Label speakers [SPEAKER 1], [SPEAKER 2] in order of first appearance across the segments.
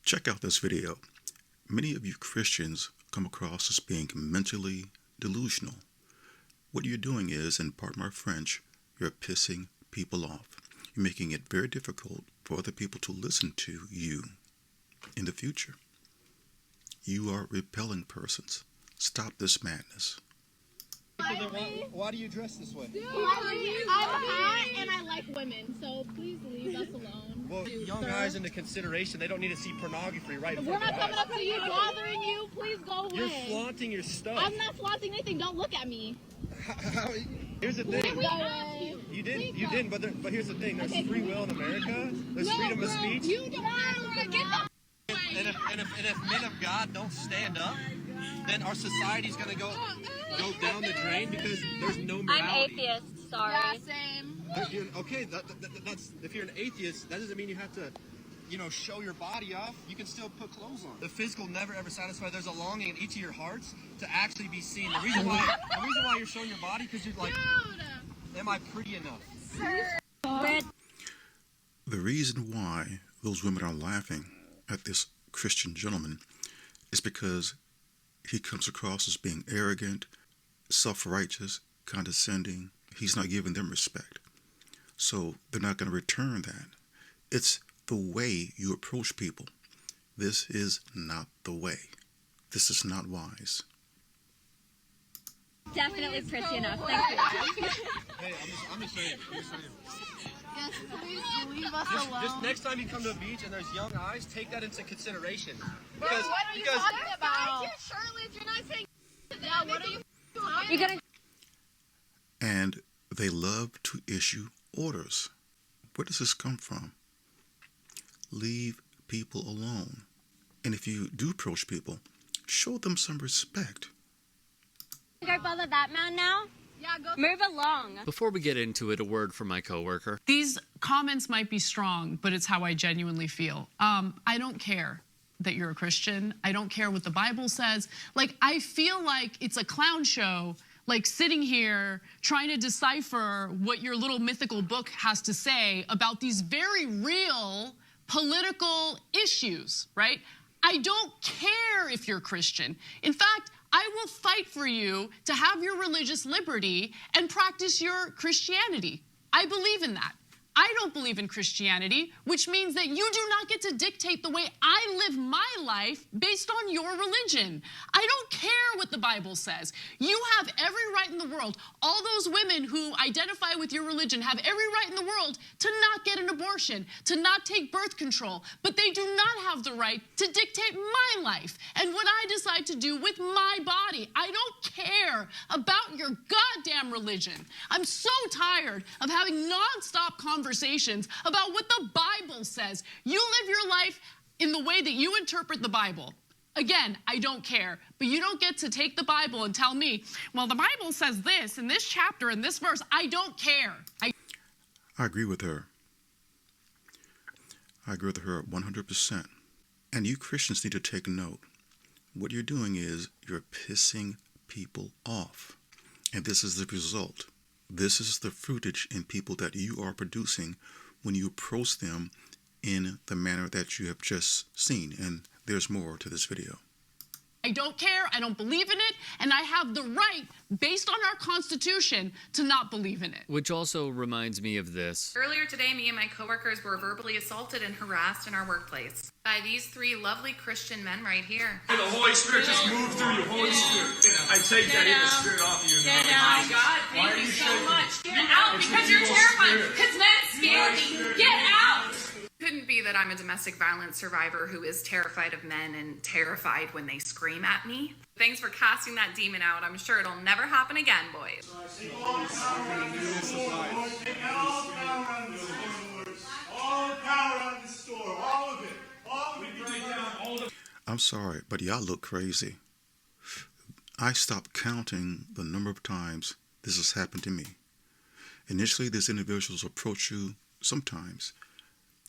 [SPEAKER 1] Check out this video. Many of you Christians come across as being mentally delusional. What you're doing is, and pardon my French, you're pissing people off. You're making it very difficult for other people to listen to you in the future. You are repelling persons. Stop this madness.
[SPEAKER 2] Why do you dress this way?
[SPEAKER 3] I'm hot and I like women, so please leave us alone.
[SPEAKER 2] Well, young guys into consideration, they don't need to see pornography right in
[SPEAKER 3] We're
[SPEAKER 2] front of
[SPEAKER 3] not
[SPEAKER 2] their
[SPEAKER 3] coming
[SPEAKER 2] eyes.
[SPEAKER 3] up to you, bothering you. Please go away.
[SPEAKER 2] You're flaunting your stuff.
[SPEAKER 3] I'm not flaunting anything. Don't look at me.
[SPEAKER 2] Here's the thing.
[SPEAKER 3] We asked you.
[SPEAKER 2] You didn't. But here's the thing. There's free will in America. There's freedom of speech.
[SPEAKER 3] You don't get the
[SPEAKER 2] And if men of God don't stand up, then our society's gonna go down the drain because there's no morality.
[SPEAKER 4] I'm atheist, sorry.
[SPEAKER 3] Yeah, same.
[SPEAKER 2] Okay, that's if you're an atheist, that doesn't mean you have to, show your body off. You can still put clothes on. The physical never ever satisfies. There's a longing in each of your hearts to actually be seen. The reason why you're showing your body because you're like, am I pretty enough?
[SPEAKER 1] The reason why those women are laughing at this Christian gentleman is because he comes across as being arrogant, self-righteous, condescending. He's not giving them respect. So they're not going to return that. It's the way you approach people. This is not the way. This is not wise.
[SPEAKER 4] Definitely pretty enough. Thank you.
[SPEAKER 2] Hey, I'm just saying.
[SPEAKER 3] Yes, please leave us alone.
[SPEAKER 2] Just next time you come to a beach and there's young eyes, take that into consideration.
[SPEAKER 3] What are you talking about? You're shirtless. You're not saying that. What are you talking
[SPEAKER 4] You're gonna.
[SPEAKER 1] And they love to issue orders. Where does this come from? Leave people alone. And if you do approach people, show them some respect.
[SPEAKER 4] Go bother that man now?
[SPEAKER 3] Yeah, go.
[SPEAKER 4] Move along.
[SPEAKER 5] Before we get into it, a word from my coworker.
[SPEAKER 6] These comments might be strong, but it's how I genuinely feel. I don't care that you're a Christian. I don't care what the Bible says. Like, I feel like it's a clown show, like sitting here trying to decipher what your little mythical book has to say about these very real political issues, right? I don't care if you're Christian. In fact, I will fight for you to have your religious liberty and practice your Christianity. I believe in that. I don't believe in Christianity, which means that you do not get to dictate the way I live my life based on your religion. I don't care what the Bible says. You have every right in the world. All those women who identify with your religion have every right in the world to not get an abortion, to not take birth control, but they do not have the right to dictate my life and what I decide to do with my body. I don't care about your goddamn religion. I'm so tired of having nonstop conversations about what the Bible says. You live your life in the way that you interpret the Bible. Again, I don't care, but you don't get to take the Bible and tell me, well, the Bible says this in this chapter in this verse. I don't care.
[SPEAKER 1] I agree with her. I agree with her 100%. And you Christians need to take note. What you're doing is you're pissing people off. And this is the result. This is the fruitage in people that you are producing when you approach them in the manner that you have just seen. And there's more to this video.
[SPEAKER 6] I don't care, I don't believe in it, and I have the right, based on our Constitution, to not believe in it.
[SPEAKER 5] Which also reminds me of this.
[SPEAKER 7] Earlier today, me and my coworkers were verbally assaulted and harassed in our workplace by these three lovely Christian men right here.
[SPEAKER 8] The Holy Spirit just moved through you. Holy Spirit. I take that in the Spirit off of you.
[SPEAKER 7] Get out. Oh my God, thank you so much. Get out because you're terrifying. Because Matt scared me. Get out. Couldn't be that I'm a domestic violence survivor who is terrified of men and terrified when they scream at me. Thanks for casting that demon out. I'm sure it'll never happen again, boys.
[SPEAKER 8] All power on the store. All of it. All of it.
[SPEAKER 1] I'm sorry, but y'all look crazy. I stopped counting the number of times this has happened to me. Initially, these individuals approach you sometimes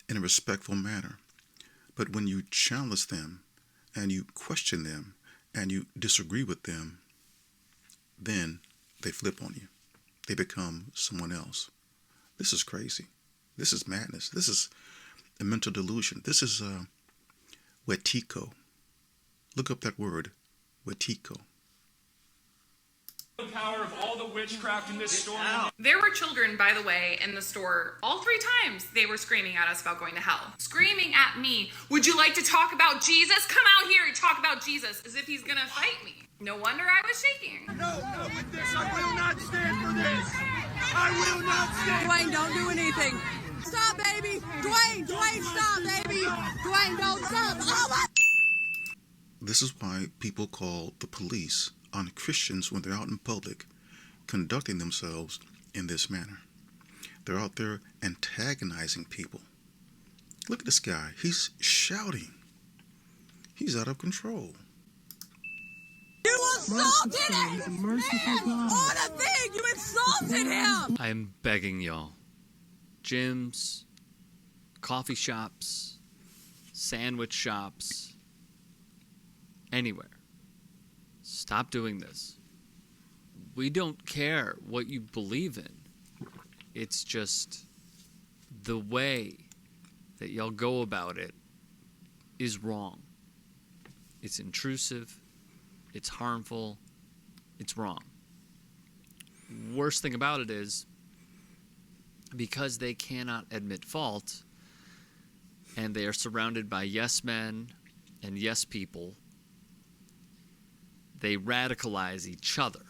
[SPEAKER 1] in a respectful manner. But when you challenge them and you question them and you disagree with them, then they flip on you. They become someone else. This is crazy. This is madness. This is a mental delusion. This is vidIQ. Look up that word, vidIQ.
[SPEAKER 8] The power of all the witchcraft in this store.
[SPEAKER 7] There were children, by the way, in the store. All 3 times they were screaming at us about going to hell. Screaming at me, would you like to talk about Jesus? Come out here and talk about Jesus, as if he's gonna fight me. No wonder I was shaking.
[SPEAKER 8] No, with this, I will not stand for this. I will not stand.
[SPEAKER 9] Dwayne, don't do anything. Stop, baby. Dwayne, stop, baby. Dwayne, don't stop. Oh, my.
[SPEAKER 1] This is why people call the police on Christians when they're out in public, conducting themselves in this manner. They're out there antagonizing people. Look at this guy. He's shouting. He's out of control.
[SPEAKER 9] You assaulted him! On a thing! You insulted him!
[SPEAKER 5] I'm begging y'all. Gyms, coffee shops, sandwich shops, anywhere. Stop doing this. We don't care what you believe in. It's just the way that y'all go about it is wrong. It's intrusive. It's harmful. It's wrong. Worst thing about it is, because they cannot admit fault, and they are surrounded by yes men and yes people, they radicalize each other.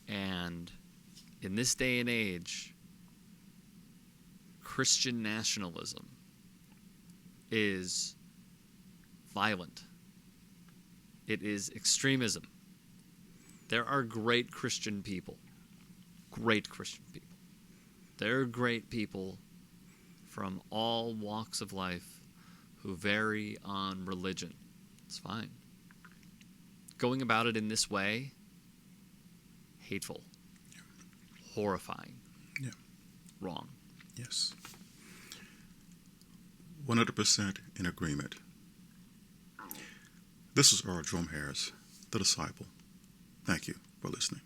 [SPEAKER 5] And in this day and age, Christian nationalism is violent. It is extremism. There are great Christian people. Great Christian people. There are great people from all walks of life who vary on religion. It's fine. Going about it in this way, hateful, horrifying, wrong.
[SPEAKER 1] Yes. 100% in agreement. This is Earl Jerome Harris, the disciple. Thank you for listening.